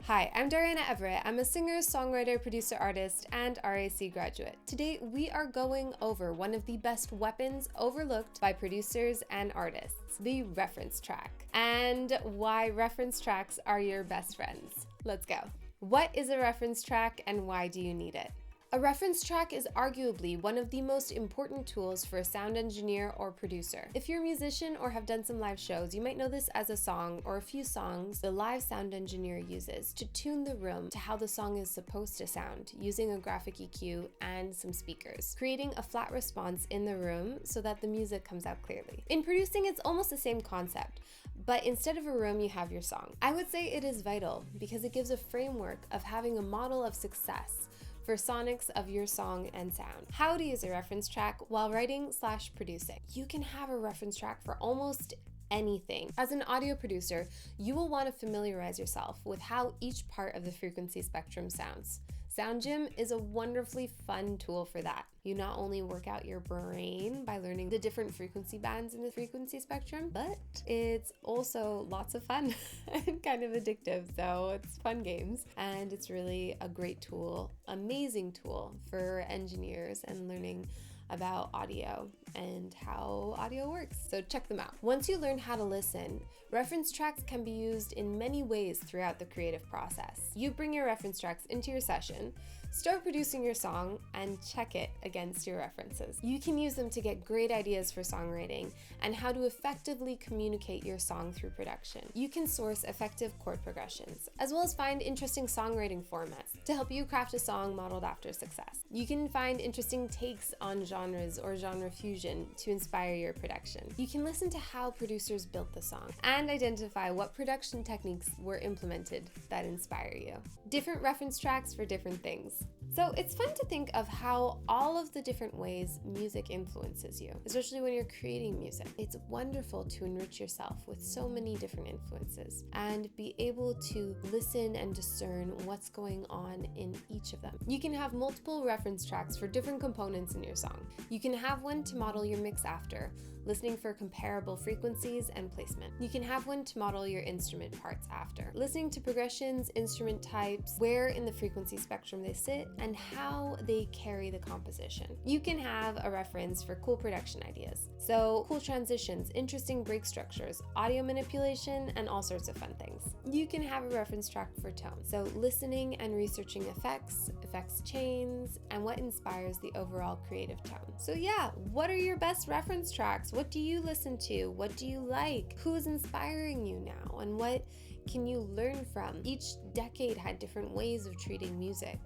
Hi, I'm Darianna Everett. I'm a singer, songwriter, producer, artist, and RAC graduate. Today, we are going over one of the best weapons overlooked by producers and artists, the reference track, and why reference tracks are your best friends. Let's go. What is a reference track and why do you need it? A reference track is arguably one of the most important tools for a sound engineer or producer. If you're a musician or have done some live shows, you might know this as a song or a few songs the live sound engineer uses to tune the room to how the song is supposed to sound, using a graphic EQ and some speakers, creating a flat response in the room so that the music comes out clearly. In producing, it's almost the same concept, but instead of a room, you have your song. I would say it is vital because it gives a framework of having a model of success for sonics of your song and sound. How to use a reference track while writing/producing. You can have a reference track for almost anything. As an audio producer, you will want to familiarize yourself with how each part of the frequency spectrum sounds. Sound Gym is a wonderfully fun tool for that. You not only work out your brain by learning the different frequency bands in the frequency spectrum, but it's also lots of fun and kind of addictive, so it's fun games. And it's really a great tool, amazing tool for engineers and learning about audio and how audio works. So check them out. Once you learn how to listen, reference tracks can be used in many ways throughout the creative process. You bring your reference tracks into your session, start producing your song, and check it against your references. You can use them to get great ideas for songwriting and how to effectively communicate your song through production. You can source effective chord progressions, as well as find interesting songwriting formats to help you craft a song modeled after success. You can find interesting takes on genres or genre fusion to inspire your production. You can listen to how producers built the song and identify what production techniques were implemented that inspire you. Different reference tracks for different things. So it's fun to think of how all of the different ways music influences you, especially when you're creating music. It's wonderful to enrich yourself with so many different influences and be able to listen and discern what's going on in each of them. You can have multiple reference tracks for different components in your song. You can have one to model your mix after, listening for comparable frequencies and placement. You can have one to model your instrument parts after, listening to progressions, instrument types, where in the frequency spectrum they sit, and how they carry the composition. You can have a reference for cool production ideas. So cool transitions, interesting break structures, audio manipulation, and all sorts of fun things. You can have a reference track for tone. So listening and researching effects, effects chains, and what inspires the overall creative tone. So yeah, what are your best reference tracks? What do you listen to? What do you like? Who is inspiring you now? And what can you learn from? Each decade had different ways of treating music.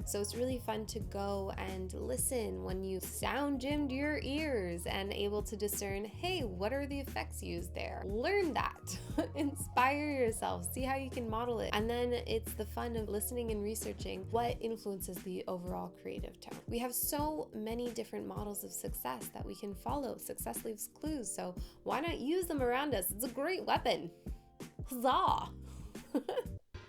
So it's really fun to go and listen when you sound gymmed your ears and able to discern, hey, what are the effects used there? Learn that. Inspire yourself. See how you can model it. And then it's the fun of listening and researching what influences the overall creative tone. We have so many different models of success that we can follow. Success leaves clues, so why not use them around us? It's a great weapon. Huzzah!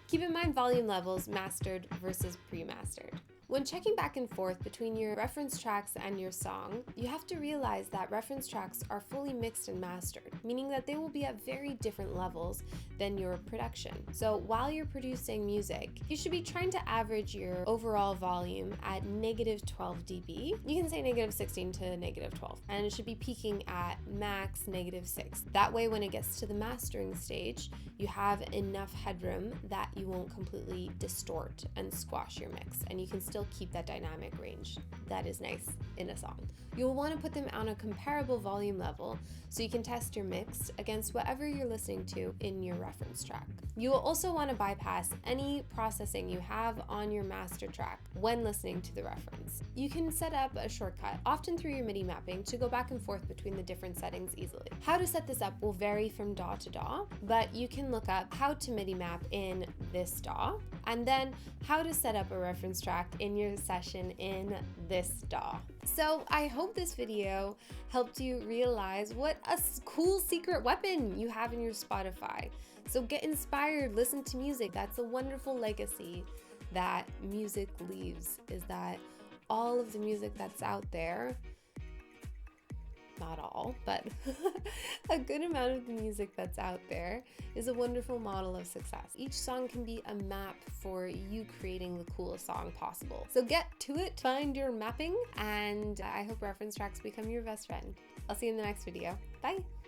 Keep in mind volume levels, mastered versus pre-mastered. When checking back and forth between your reference tracks and your song, you have to realize that reference tracks are fully mixed and mastered, meaning that they will be at very different levels than your production. So while you're producing music, you should be trying to average your overall volume at -12 dB. You can say -16 to -12, and it should be peaking at max -6. That way, when it gets to the mastering stage, you have enough headroom that you won't completely distort and squash your mix, and you can still keep that dynamic range. That is nice in a song. You'll want to put them on a comparable volume level so you can test your mix against whatever you're listening to in your reference track. You will also want to bypass any processing you have on your master track when listening to the reference. You can set up a shortcut, often through your MIDI mapping, to go back and forth between the different settings easily. How to set this up will vary from DAW to DAW, but you can look up how to MIDI map in this DAW, and then how to set up a reference track in your session in this DAW. So I hope this video helped you realize what a cool secret weapon you have in your Spotify. So get inspired, listen to music. That's a wonderful legacy that music leaves, is that all of the music that's out there not all, but a good amount of the music that's out there is a wonderful model of success. Each song can be a map for you creating the coolest song possible. So get to it, find your mapping, and I hope reference tracks become your best friend. I'll see you in the next video. Bye!